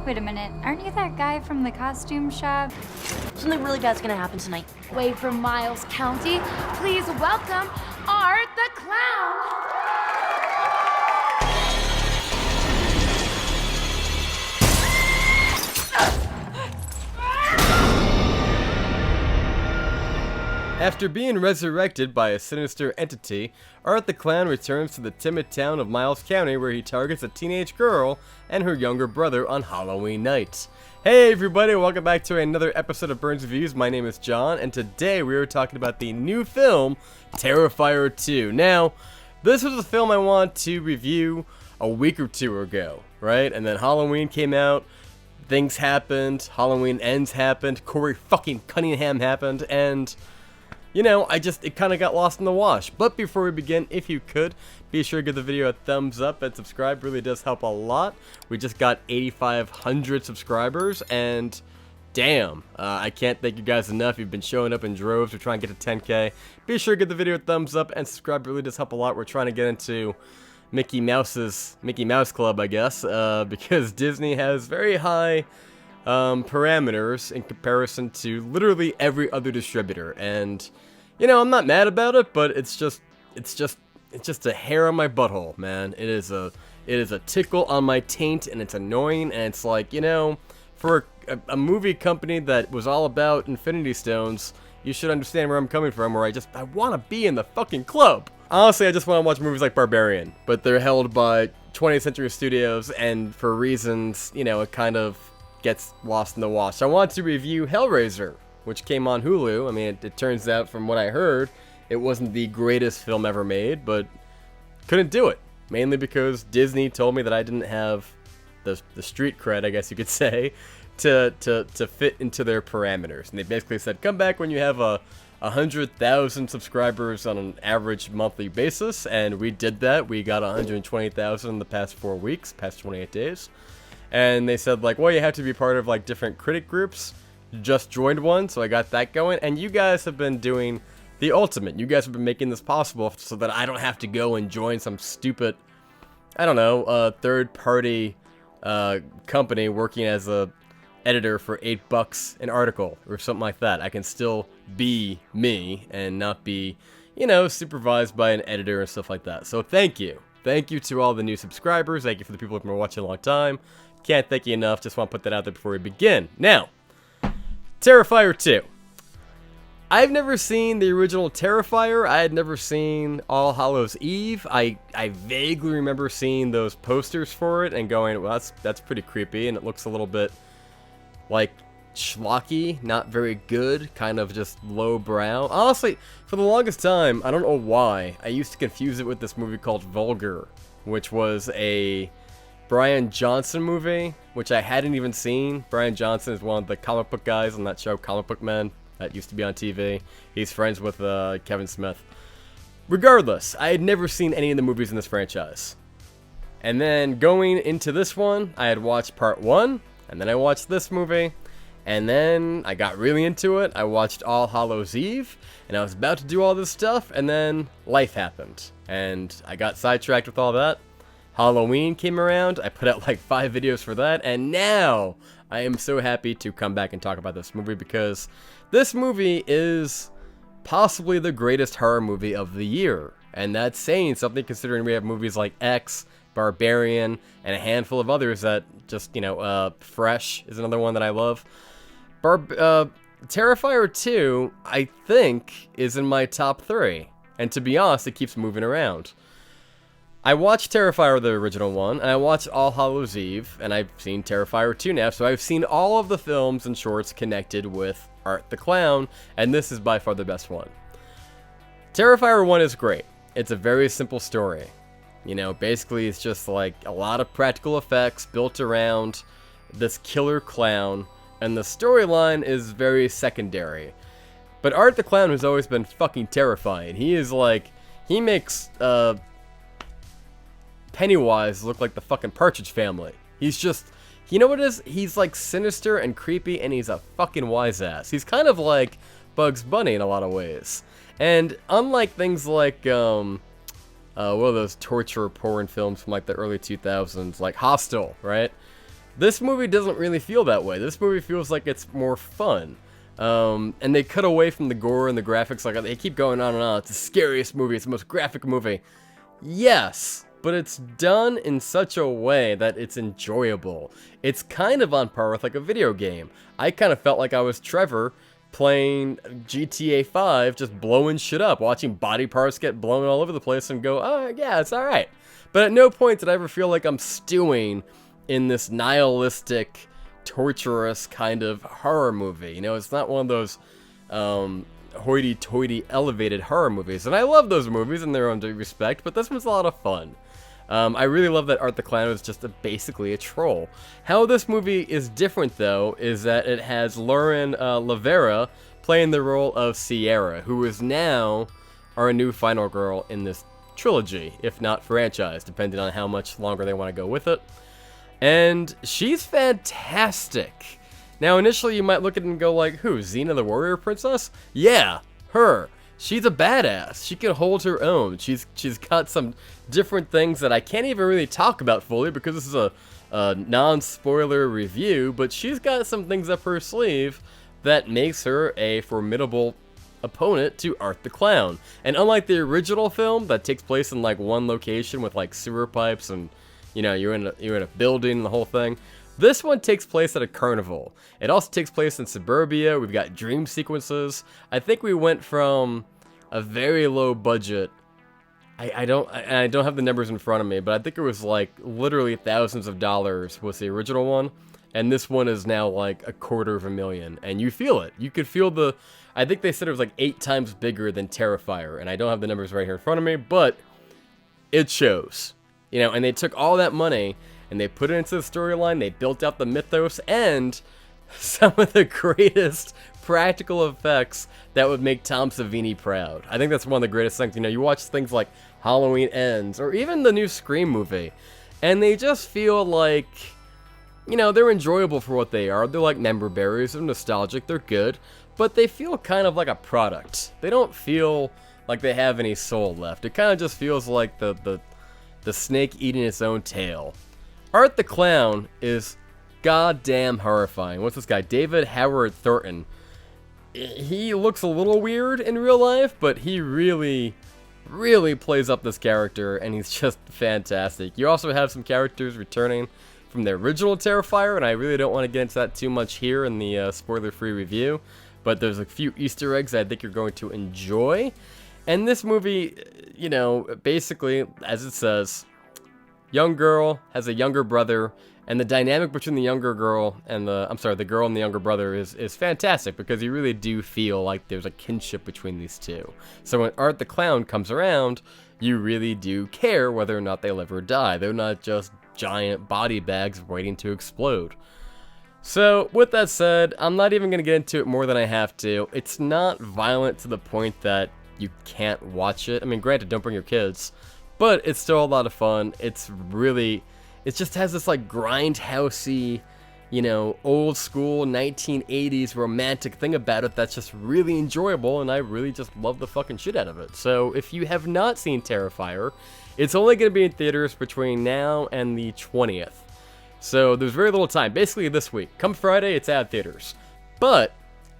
Wait a minute, aren't you that guy from the costume shop? Something really bad's gonna happen tonight. Way from Miles County, please welcome Art the Clown! After being resurrected by a sinister entity, Art the Clown returns to the timid town of Miles County where he targets a teenage girl and her younger brother on Halloween night. Hey everybody, welcome back to another episode of Burns Reviews. My name is John, and today we are talking about the new film, Terrifier 2. Now, this was a film I wanted to review a week or two ago, right? And then Halloween came out, things happened, Halloween Ends happened, Corey fucking Cunningham happened, and you know, it kind of got lost in the wash. But before we begin, if you could, be sure to give the video a thumbs up and subscribe. Really does help a lot. We just got 8,500 subscribers, and damn, I can't thank you guys enough. You've been showing up in droves. We're trying to get to 10K. Be sure to give the video a thumbs up and subscribe. Really does help a lot. We're trying to get into Mickey Mouse Club, I guess, because Disney has very high parameters in comparison to literally every other distributor, and you know, I'm not mad about it, but it's just a hair on my butthole, man. It is a tickle on my taint, and it's annoying, and it's like, you know, for a movie company that was all about Infinity Stones, you should understand where I'm coming from, where I want to be in the fucking club. Honestly, I just want to watch movies like Barbarian, but they're held by 20th Century Studios, and for reasons, you know, it kind of gets lost in the wash. So I wanted to review Hellraiser, which came on Hulu. I mean, it turns out, from what I heard, it wasn't the greatest film ever made, but couldn't do it. Mainly because Disney told me that I didn't have the street cred, I guess you could say, to fit into their parameters. And they basically said, come back when you have 100,000 subscribers on an average monthly basis, and we did that. We got 120,000 in the past 4 weeks, past 28 days. And they said, like, well, you have to be part of, like, different critic groups. Just joined one, so I got that going. And you guys have been doing the ultimate. You guys have been making this possible so that I don't have to go and join some stupid, I don't know, third-party company working as a editor for $8 an article or something like that. I can still be me and not be, you know, supervised by an editor and stuff like that. So thank you. Thank you to all the new subscribers. Thank you for the people who've been watching a long time. Can't thank you enough. Just want to put that out there before we begin. Now, Terrifier 2. I've never seen the original Terrifier. I had never seen All Hallows Eve. I vaguely remember seeing those posters for it and going, well, that's pretty creepy, and it looks a little bit like schlocky, not very good, kind of just lowbrow. Honestly, for the longest time, I don't know why, I used to confuse it with this movie called Vulgar, which was a Brian Johnson movie, which I hadn't even seen. Brian Johnson is one of the comic book guys on that show, Comic Book Men, that used to be on TV. He's friends with Kevin Smith. Regardless, I had never seen any of the movies in this franchise. And then going into this one, I had watched part 1, and then I watched this movie, and then I got really into it. I watched All Hallows Eve, and I was about to do all this stuff, and then life happened. And I got sidetracked with all that. Halloween came around, I put out like 5 videos for that, and now I am so happy to come back and talk about this movie because this movie is possibly the greatest horror movie of the year. And that's saying something considering we have movies like X, Barbarian, and a handful of others that just, you know, Fresh is another one that I love. Terrifier 2, I think, is in my top 3. And to be honest, it keeps moving around. I watched Terrifier, the original one, and I watched All Hallows Eve, and I've seen Terrifier 2 now, so I've seen all of the films and shorts connected with Art the Clown, and this is by far the best one. Terrifier 1 is great. It's a very simple story. You know, basically it's just like a lot of practical effects built around this killer clown, and the storyline is very secondary. But Art the Clown has always been fucking terrifying. He is like, he makes, Pennywise look like the fucking Partridge Family. He's just, you know what it is? He's like sinister and creepy, and he's a fucking wise ass. He's kind of like Bugs Bunny in a lot of ways. And unlike things like, what are those torture porn films from like the early 2000s, like Hostel, right? This movie doesn't really feel that way. This movie feels like it's more fun. And they cut away from the gore and the graphics. Like, they keep going on and on. It's the scariest movie. It's the most graphic movie. Yes, but it's done in such a way that it's enjoyable. It's kind of on par with like a video game. I kind of felt like I was Trevor playing GTA 5, just blowing shit up, watching body parts get blown all over the place and go, oh yeah, it's alright. But at no point did I ever feel like I'm stewing in this nihilistic, torturous kind of horror movie. You know, it's not one of those hoity-toity elevated horror movies. And I love those movies in their own due respect, but this was a lot of fun. I really love that Art the Clown is just basically a troll. How this movie is different, though, is that it has Lauren LaVera playing the role of Sierra, who is now our new final girl in this trilogy, if not franchise, depending on how much longer they want to go with it. And she's fantastic. Now, initially, you might look at it and go like, who, Xena the Warrior Princess? Yeah, her. She's a badass. She can hold her own. She's got some different things that I can't even really talk about fully because this is a non-spoiler review, but she's got some things up her sleeve that makes her a formidable opponent to Art the Clown. And unlike the original film that takes place in like one location with like sewer pipes and, you know, you're in a building and the whole thing, this one takes place at a carnival. It also takes place in suburbia. We've got dream sequences. I think we went from a very low budget. I don't have the numbers in front of me, but I think it was like literally thousands of dollars was the original one, and this one is now like $250,000, and you feel it. You could feel the. I think they said it was like 8 times bigger than Terrifier, and I don't have the numbers right here in front of me, but it shows. You know, and they took all that money and they put it into the storyline. They built out the mythos and some of the greatest practical effects that would make Tom Savini proud. I think that's one of the greatest things. You know, you watch things like Halloween Ends or even the new Scream movie, and they just feel like, you know, they're enjoyable for what they are. They're like member berries. They're nostalgic. They're good, but they feel kind of like a product. They don't feel like they have any soul left. It kind of just feels like the snake eating its own tail. Art the Clown is goddamn horrifying. What's this guy? David Howard Thornton. He looks a little weird in real life, but he really plays up this character, and he's just fantastic. You also have some characters returning from the original Terrifier, and I really don't want to get into that too much here in the spoiler-free review, but there's a few Easter eggs I think you're going to enjoy. And this movie, you know, basically, as it says, young girl has a younger brother, and the dynamic between the younger girl and the girl and the younger brother is fantastic because you really do feel like there's a kinship between these two. So when Art the Clown comes around, you really do care whether or not they'll ever die. They're not just giant body bags waiting to explode. So with that said, I'm not even going to get into it more than I have to. It's not violent to the point that you can't watch it. I mean, granted, don't bring your kids, but it's still a lot of fun. It just has this like grindhousey, you know, old school 1980s romantic thing about it that's just really enjoyable, and I really just love the fucking shit out of it. So if you have not seen Terrifier, it's only going to be in theaters between now and the 20th. So there's very little time. Basically this week. Come Friday, it's out of theaters. But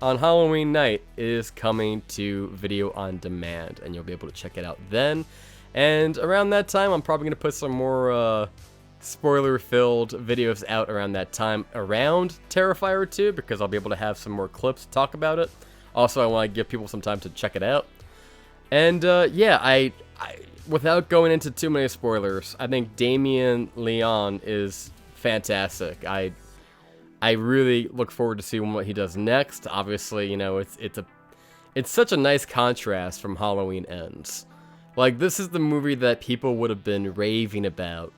on Halloween night, it is coming to video on demand, and you'll be able to check it out then. And around that time, I'm probably going to put some more spoiler-filled videos out around that time around Terrifier 2, because I'll be able to have some more clips to talk about it. Also, I want to give people some time to check it out. And yeah, I without going into too many spoilers, I think Damien Leone is fantastic. I really look forward to seeing what he does next. Obviously, you know, it's such a nice contrast from Halloween Ends. Like, this is the movie that people would have been raving about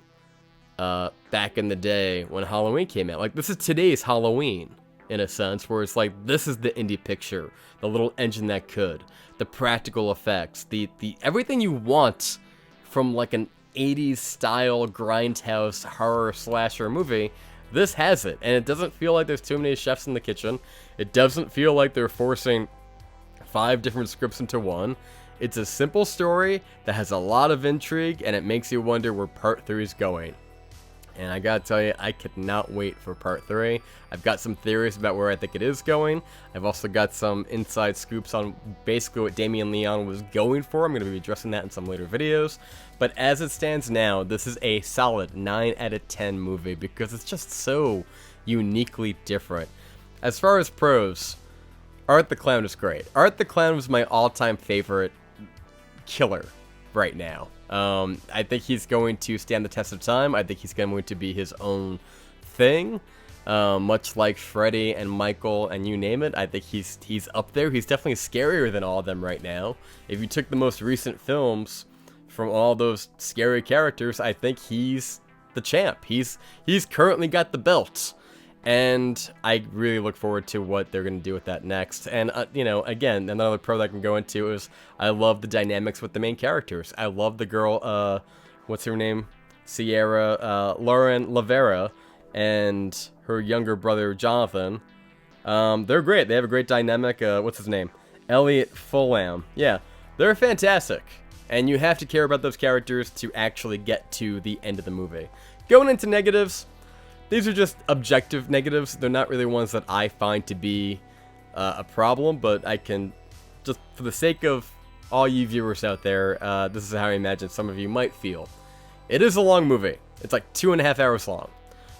back in the day when Halloween came out. Like, this is today's Halloween, in a sense, where it's like, this is the indie picture, the little engine that could, the practical effects, the everything you want from like an 80s style grindhouse horror slasher movie. This has it, and it doesn't feel like there's too many chefs in the kitchen. It doesn't feel like they're forcing 5 different scripts into one. It's a simple story that has a lot of intrigue, and it makes you wonder where part 3 is going. And I gotta tell you, I cannot wait for part 3. I've got some theories about where I think it is going. I've also got some inside scoops on basically what Damien Leone was going for. I'm going to be addressing that in some later videos. But as it stands now, this is a solid 9 out of 10 movie because it's just so uniquely different. As far as pros, Art the Clown is great. Art the Clown was my all-time favorite killer right now. I think he's going to stand the test of time. I think he's going to be his own thing, much like Freddy and Michael and you name it. I think he's up there. He's definitely scarier than all of them right now. If you took the most recent films from all those scary characters, I think he's the champ. He's currently got the belt. And I really look forward to what they're going to do with that next. And, you know, again, another pro that I can go into is I love the dynamics with the main characters. I love the girl, what's her name? Lauren LaVera, and her younger brother, Jonathan. They're great. They have a great dynamic. What's his name? Elliot Fullam. Yeah, they're fantastic. And you have to care about those characters to actually get to the end of the movie. Going into negatives, these are just objective negatives. They're not really ones that I find to be a problem, but I can, just for the sake of all you viewers out there, this is how I imagine some of you might feel. It is a long movie. It's like 2.5 hours long.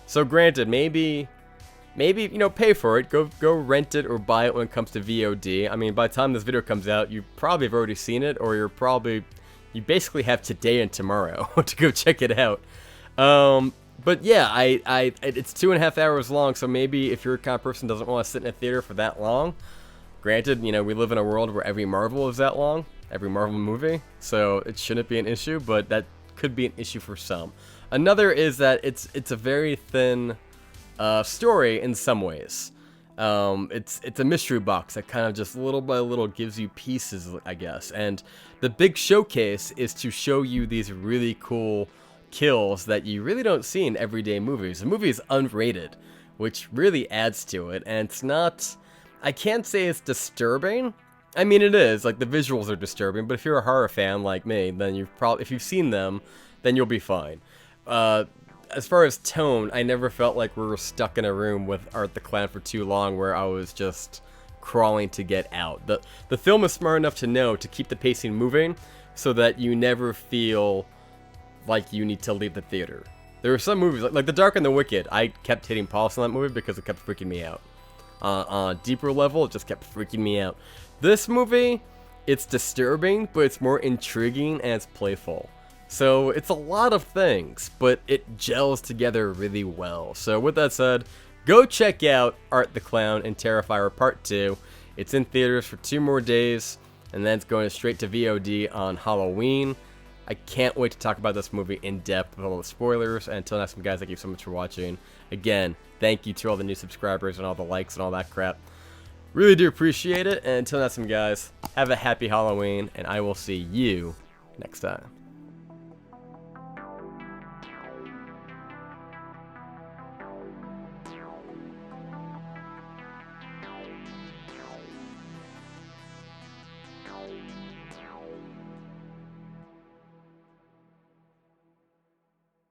So granted, maybe you know, pay for it. Go rent it or buy it when it comes to VOD. I mean, by the time this video comes out, you probably have already seen it, or you basically have today and tomorrow to go check it out. But yeah, it's 2.5 hours long, so maybe if you're a kind of person who doesn't want to sit in a theater for that long, granted, you know, we live in a world where every Marvel is that long, every Marvel movie, so it shouldn't be an issue, but that could be an issue for some. Another is that it's a very thin story in some ways. It's a mystery box that kind of just little by little gives you pieces, I guess, and the big showcase is to show you these really cool kills that you really don't see in everyday movies. The movie is unrated, which really adds to it, and it's not, I can't say it's disturbing. I mean, it is, like, the visuals are disturbing, but if you're a horror fan like me, then if you've seen them, then you'll be fine. As far as tone, I never felt like we were stuck in a room with Art the Clown for too long where I was just crawling to get out. The film is smart enough to know to keep the pacing moving so that you never feel like you need to leave the theater. There are some movies, like The Dark and the Wicked, I kept hitting pause on that movie because it kept freaking me out. On a deeper level, it just kept freaking me out. This movie, it's disturbing, but it's more intriguing and it's playful. So it's a lot of things, but it gels together really well. So with that said, go check out Art the Clown and Terrifier Part 2. It's in theaters for 2 more days, and then it's going straight to VOD on Halloween. I can't wait to talk about this movie in depth with all the spoilers. And until next time, guys, thank you so much for watching. Again, thank you to all the new subscribers and all the likes and all that crap. Really do appreciate it. And until next time, guys, have a happy Halloween, and I will see you next time.